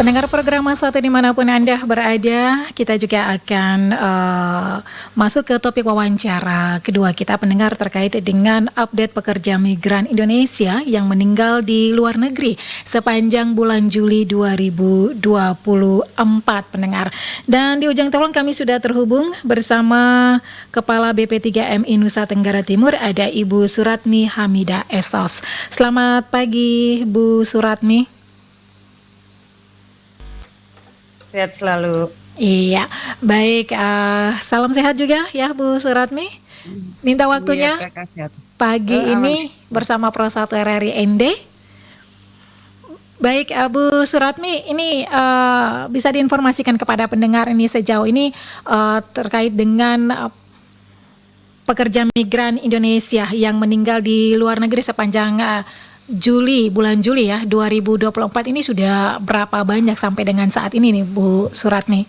Pendengar program Masa dimanapun Anda berada, kita juga akan masuk ke topik wawancara kedua kita pendengar terkait dengan update pekerja migran Indonesia yang meninggal di luar negeri sepanjang bulan Juli 2024 pendengar. Dan di ujung telepon kami sudah terhubung bersama Kepala BP3MI Nusa Tenggara Timur, ada Ibu Suratmi Hamidah Esos. Selamat pagi Bu Suratmi. Sehat selalu. Iya, baik. Salam sehat juga ya Bu Suratmi. Minta waktunya pagi ini bersama Pro 1 RRI ND. Baik, Bu Suratmi, ini bisa diinformasikan kepada pendengar ini sejauh ini terkait dengan pekerja migran Indonesia yang meninggal di luar negeri sepanjang bulan Juli ya 2024 ini sudah berapa banyak sampai dengan saat ini nih Bu Suratmi?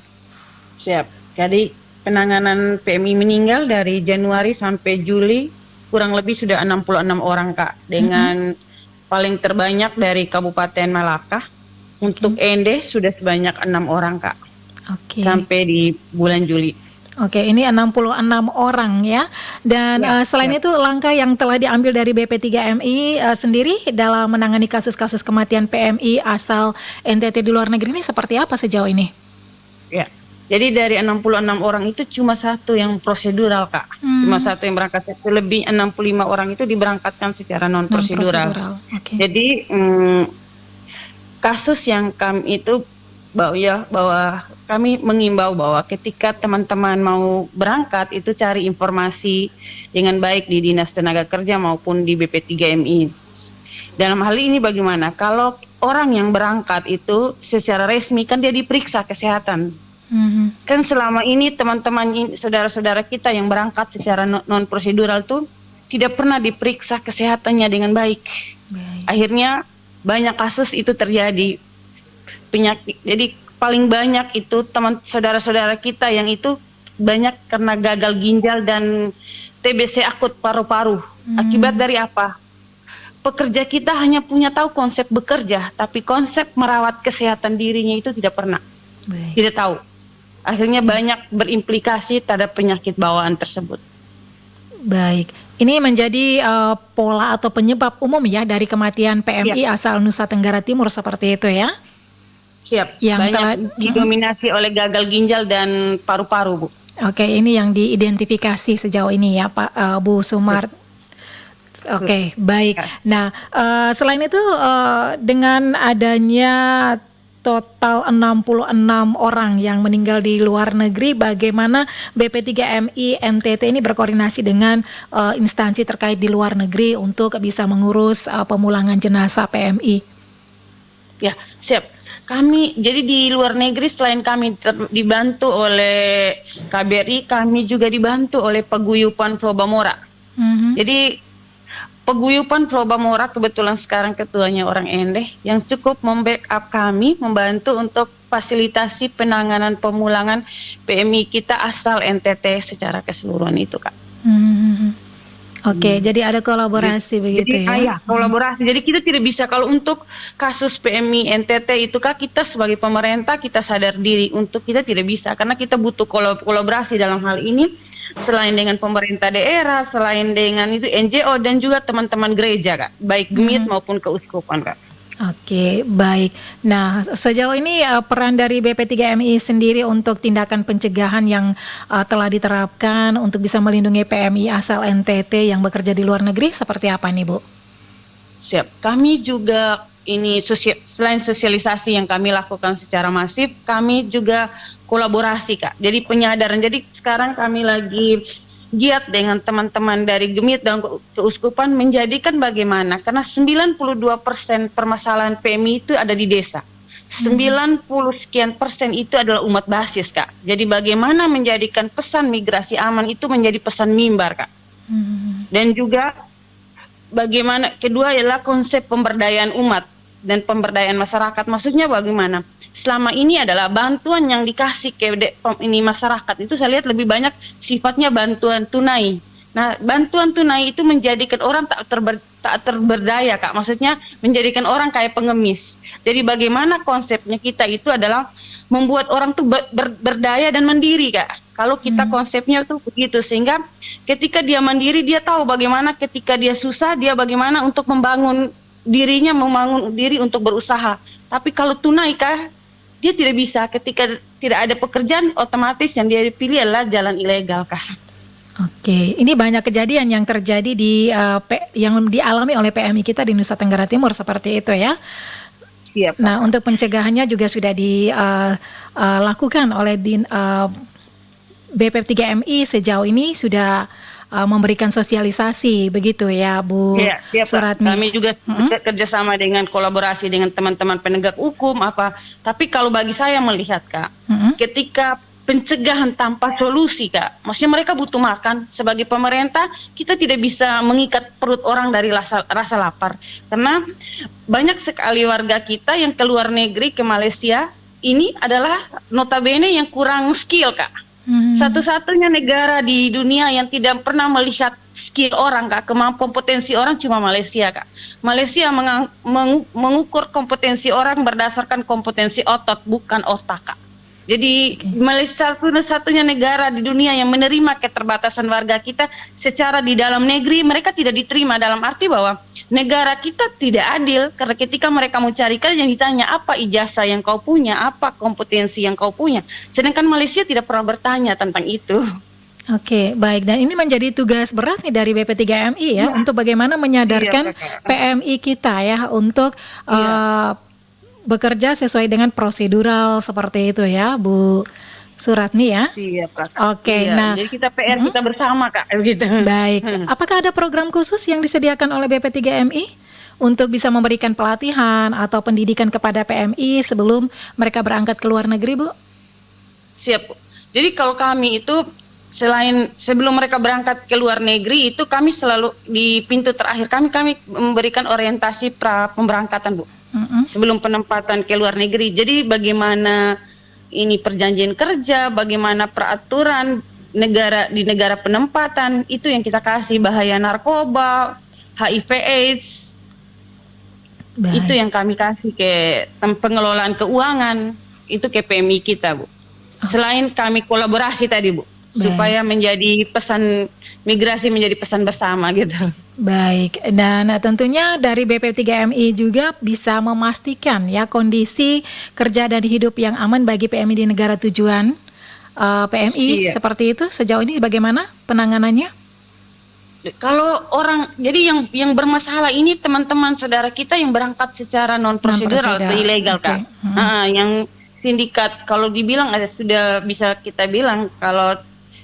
Siap. Jadi penanganan PMI meninggal dari Januari sampai Juli kurang lebih sudah 66 orang Kak, dengan paling terbanyak dari Kabupaten Malaka. Untuk ND sudah sebanyak 6 orang Kak. Sampai di bulan Juli. Oke, ini 66 orang ya. Dan selain itu langkah yang telah diambil dari BP3MI sendiri dalam menangani kasus-kasus kematian PMI asal NTT di luar negeri ini seperti apa sejauh ini? Ya, jadi dari 66 orang itu cuma satu yang prosedural Kak. Cuma satu yang berangkat, lebih 65 orang itu diberangkatkan secara non-prosedural. Jadi kasus yang kami itu bahwa kami mengimbau bahwa ketika teman-teman mau berangkat itu cari informasi dengan baik di Dinas Tenaga Kerja maupun di BP3MI. Dalam hal ini bagaimana? Kalau orang yang berangkat itu secara resmi kan dia diperiksa kesehatan. Kan selama ini teman-teman saudara-saudara kita yang berangkat secara non prosedural tuh tidak pernah diperiksa kesehatannya dengan baik. Akhirnya banyak kasus itu terjadi. Penyakit, jadi paling banyak itu teman saudara-saudara kita yang itu banyak karena gagal ginjal dan TBC akut paru-paru. Akibat dari apa? Pekerja kita hanya punya tahu konsep bekerja, tapi konsep merawat kesehatan dirinya itu tidak pernah, tidak tahu. Akhirnya banyak berimplikasi terhadap penyakit bawaan tersebut. Baik, ini menjadi pola atau penyebab umum ya dari kematian PMI asal Nusa Tenggara Timur seperti itu ya? Siap, yang banyak didominasi oleh gagal ginjal dan paru-paru Bu. Oke, ini yang diidentifikasi sejauh ini ya Pak Bu Sumar. Oke, baik. Nah, selain itu dengan adanya total 66 orang yang meninggal di luar negeri, bagaimana BP3MI NTT ini berkoordinasi dengan instansi terkait di luar negeri untuk bisa mengurus pemulangan jenazah PMI? Ya, siap. Kami jadi di luar negeri selain kami dibantu oleh KBRI, kami juga dibantu oleh Paguyupan Pulau Bamora. Jadi Paguyupan Pulau Bamora kebetulan sekarang ketuanya orang Endeh yang cukup membackup kami, membantu untuk fasilitasi penanganan pemulangan PMI kita asal NTT secara keseluruhan itu Kak. Oke, jadi ada kolaborasi begitu ya? Kolaborasi. Jadi kita tidak bisa kalau untuk kasus PMI NTT itu Kak, kita sebagai pemerintah kita sadar diri untuk kita tidak bisa karena kita butuh kolaborasi dalam hal ini selain dengan pemerintah daerah, selain dengan itu NGO dan juga teman-teman gereja Kak, baik GEMIT maupun keuskupan Kak. Oke, baik. Nah, sejauh ini peran dari BP3MI sendiri untuk tindakan pencegahan yang telah diterapkan untuk bisa melindungi PMI asal NTT yang bekerja di luar negeri seperti apa nih Bu? Siap, kami juga ini selain sosialisasi yang kami lakukan secara masif, kami juga kolaborasi Kak. Jadi penyadaran, jadi sekarang kami lagi giat dengan teman-teman dari GEMIT dan keuskupan menjadikan bagaimana, karena 92% permasalahan PMI itu ada di desa. 90 sekian persen itu adalah umat basis Kak. Jadi bagaimana menjadikan pesan migrasi aman itu menjadi pesan mimbar Kak. Dan juga bagaimana, kedua adalah konsep pemberdayaan umat dan pemberdayaan masyarakat. Maksudnya bagaimana? Selama ini adalah bantuan yang dikasih ke ini masyarakat itu saya lihat lebih banyak sifatnya bantuan tunai. Nah, bantuan tunai itu menjadikan orang tak terberdaya, Kak. Maksudnya menjadikan orang kayak pengemis. Jadi bagaimana konsepnya kita itu adalah membuat orang tuh berdaya dan mandiri, Kak. Kalau kita konsepnya tuh begitu, sehingga ketika dia mandiri, dia tahu bagaimana ketika dia susah, dia bagaimana untuk membangun dirinya, membangun diri untuk berusaha. Tapi kalau tunai, Kak, dia tidak bisa. Ketika tidak ada pekerjaan, otomatis yang dia pilih adalah jalan ilegal, Kak. Oke, ini banyak kejadian yang terjadi di yang dialami oleh PMI kita di Nusa Tenggara Timur seperti itu ya. Siap. Nah, untuk pencegahannya juga sudah dilakukan oleh BP3MI sejauh ini sudah memberikan sosialisasi begitu ya, Bu Suratmi. Kami juga kerjasama dengan kolaborasi dengan teman-teman penegak hukum apa. Tapi kalau bagi saya melihat, Kak, ketika pencegahan tanpa solusi, Kak, maksudnya mereka butuh makan. Sebagai pemerintah, kita tidak bisa mengikat perut orang dari rasa lapar. Karena banyak sekali warga kita yang ke luar negeri, ke Malaysia, ini adalah notabene yang kurang skill, Kak. Satu-satunya negara di dunia yang tidak pernah melihat skill orang, Kak, kemampuan potensi orang cuma Malaysia, Kak. Malaysia mengukur kompetensi orang berdasarkan kompetensi otot, bukan otak, Kak. Jadi Malaysia satu-satunya negara di dunia yang menerima keterbatasan warga kita secara di dalam negeri. Mereka tidak diterima dalam arti bahwa negara kita tidak adil, karena ketika mereka mau cari kerja yang ditanya apa ijazah yang kau punya, apa kompetensi yang kau punya. Sedangkan Malaysia tidak pernah bertanya tentang itu. Oke, baik. Dan ini menjadi tugas berat nih dari BP3MI ya, untuk bagaimana menyadarkan PMI kita ya untuk bekerja sesuai dengan prosedural seperti itu ya, Bu Suratmi ya. Siap, Kak. Oke, nah jadi kita PR kita bersama, Kak, gitu. Baik. Apakah ada program khusus yang disediakan oleh BP3MI untuk bisa memberikan pelatihan atau pendidikan kepada PMI sebelum mereka berangkat ke luar negeri, Bu? Siap, Bu. Jadi kalau kami itu selain sebelum mereka berangkat ke luar negeri itu kami selalu di pintu terakhir kami memberikan orientasi pra pemberangkatan, Bu. Sebelum penempatan ke luar negeri. Jadi bagaimana ini perjanjian kerja, bagaimana peraturan negara di negara penempatan, itu yang kita kasih, bahaya narkoba, HIV/AIDS. Itu yang kami kasih ke pengelolaan keuangan, itu ke PMI kita, Bu. Selain kami kolaborasi tadi, Bu, supaya menjadi pesan migrasi menjadi pesan bersama gitu. Baik, dan tentunya dari BP3MI juga bisa memastikan ya kondisi kerja dan hidup yang aman bagi PMI di negara tujuan PMI seperti itu. Sejauh ini bagaimana penanganannya? Kalau orang, jadi yang bermasalah ini teman-teman saudara kita yang berangkat secara non prosedural atau ilegal, Kak. Yang sindikat, kalau dibilang ada sudah bisa kita bilang kalau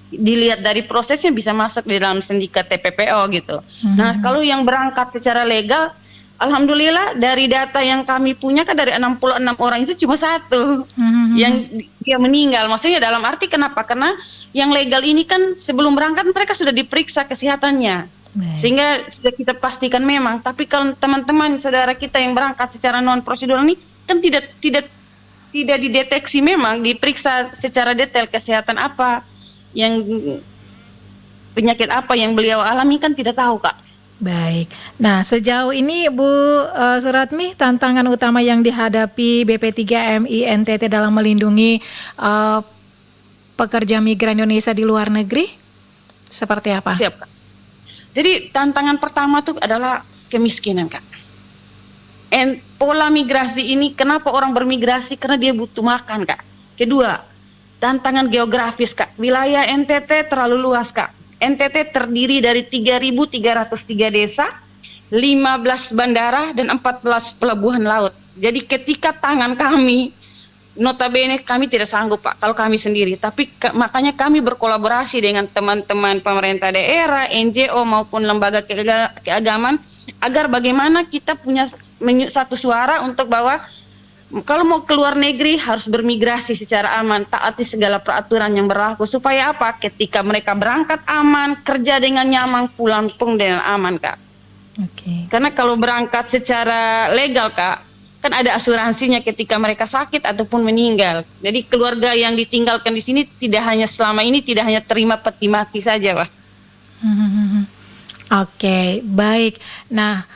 dilihat dari prosesnya bisa masuk di dalam sindikat TPPO gitu. Nah, kalau yang berangkat secara legal, alhamdulillah dari data yang kami punya kan dari 66 orang itu cuma satu yang dia meninggal. Maksudnya dalam arti kenapa? Karena yang legal ini kan sebelum berangkat mereka sudah diperiksa kesehatannya. Sehingga sudah kita pastikan memang. Tapi kalau teman-teman saudara kita yang berangkat secara non prosedural ini kan tidak dideteksi, memang diperiksa secara detail kesehatan apa, yang penyakit apa yang beliau alami kan tidak tahu, Kak. Baik. Nah, sejauh ini Bu Suratmi, tantangan utama yang dihadapi BP3MI NTT dalam melindungi pekerja migran Indonesia di luar negeri seperti apa? Siap, Kak. Jadi tantangan pertama tuh adalah kemiskinan, Kak. Pola migrasi ini, kenapa orang bermigrasi? Karena dia butuh makan, Kak. Kedua, tantangan geografis, Kak. Wilayah NTT terlalu luas, Kak. NTT terdiri dari 3.303 desa, 15 bandara, dan 14 pelabuhan laut. Jadi ketika tangan kami, notabene kami tidak sanggup, Pak, kalau kami sendiri. Tapi makanya kami berkolaborasi dengan teman-teman pemerintah daerah, NGO maupun lembaga keagamaan, agar bagaimana kita punya satu suara untuk bahwa kalau mau keluar negeri harus bermigrasi secara aman, taati segala peraturan yang berlaku. Supaya apa? Ketika mereka berangkat aman, kerja dengan nyaman, pulang pun dengan aman, Kak. Karena kalau berangkat secara legal, Kak, kan ada asuransinya ketika mereka sakit ataupun meninggal. Jadi keluarga yang ditinggalkan di sini tidak hanya selama ini tidak hanya terima peti mati saja, Pak. Oke, baik. Nah,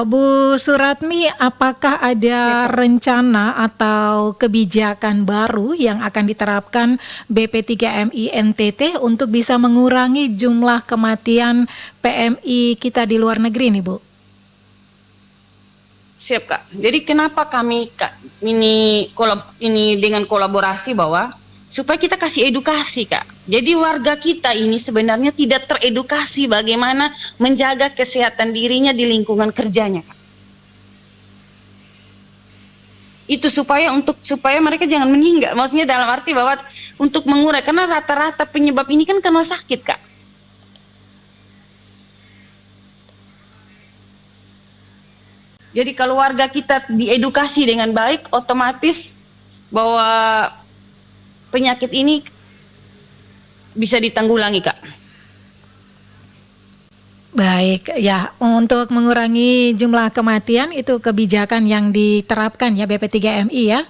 Bu Suratmi, apakah ada rencana atau kebijakan baru yang akan diterapkan BP3MI NTT untuk bisa mengurangi jumlah kematian PMI kita di luar negeri nih, Bu? Siap Kak. Jadi kenapa kami Kak, ini dengan kolaborasi bahwa supaya kita kasih edukasi Kak. Jadi warga kita ini sebenarnya tidak teredukasi bagaimana menjaga kesehatan dirinya di lingkungan kerjanya Kak. Itu supaya mereka jangan meninggal. Maksudnya dalam arti bahwa untuk mengurai, karena rata-rata penyebab ini kan karena sakit Kak. Jadi kalau warga kita diedukasi dengan baik, otomatis bahwa penyakit ini bisa ditanggulangi, Kak. Baik, ya, untuk mengurangi jumlah kematian itu kebijakan yang diterapkan ya BP3MI ya,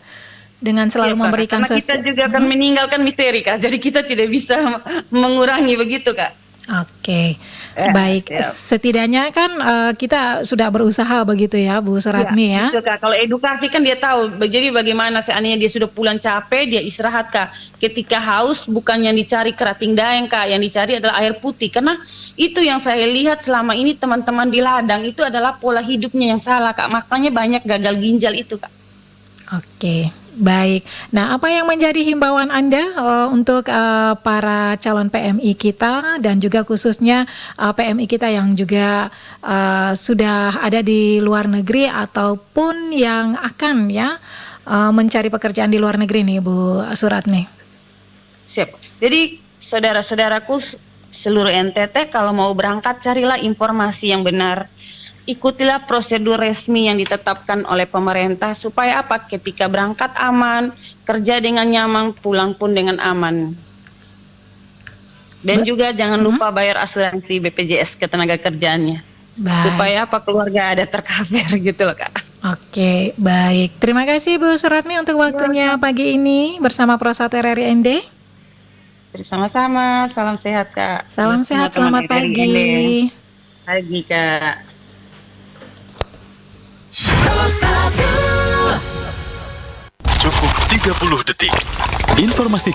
dengan selalu memberikan karena kita juga akan meninggalkan misteri, Kak. Jadi kita tidak bisa mengurangi begitu, Kak. Oke, baik. Setidaknya kan kita sudah berusaha begitu ya, Bu Suratmi ya. Betul, Kak. Kalau edukasi kan dia tahu. Jadi bagaimana seandainya dia sudah pulang capek, dia istirahat, Kak. Ketika haus bukan yang dicari kerating daeng, Kak. Yang dicari adalah air putih. Karena itu yang saya lihat selama ini teman-teman di ladang itu adalah pola hidupnya yang salah, Kak. Makanya banyak gagal ginjal itu, Kak. Oke, baik. Nah, apa yang menjadi himbauan Anda untuk para calon PMI kita dan juga khususnya PMI kita yang juga sudah ada di luar negeri ataupun yang akan ya mencari pekerjaan di luar negeri nih, Bu Suratmi? Siap. Jadi saudara-saudaraku seluruh NTT kalau mau berangkat carilah informasi yang benar. Ikutilah prosedur resmi yang ditetapkan oleh pemerintah supaya apa? Ketika berangkat aman, kerja dengan nyaman, pulang pun dengan aman. Dan juga jangan lupa bayar asuransi BPJS Ketenagakerjaannya. Supaya apa? Keluarga ada tercover gitu loh, Kak. Oke, baik. Terima kasih Bu Suratmi untuk waktunya pagi ini bersama Prosate RRI. Sama-sama, salam sehat, Kak. Salam sehat, selamat pagi. Pagi, Kak. Cukup 30 detik. Informasi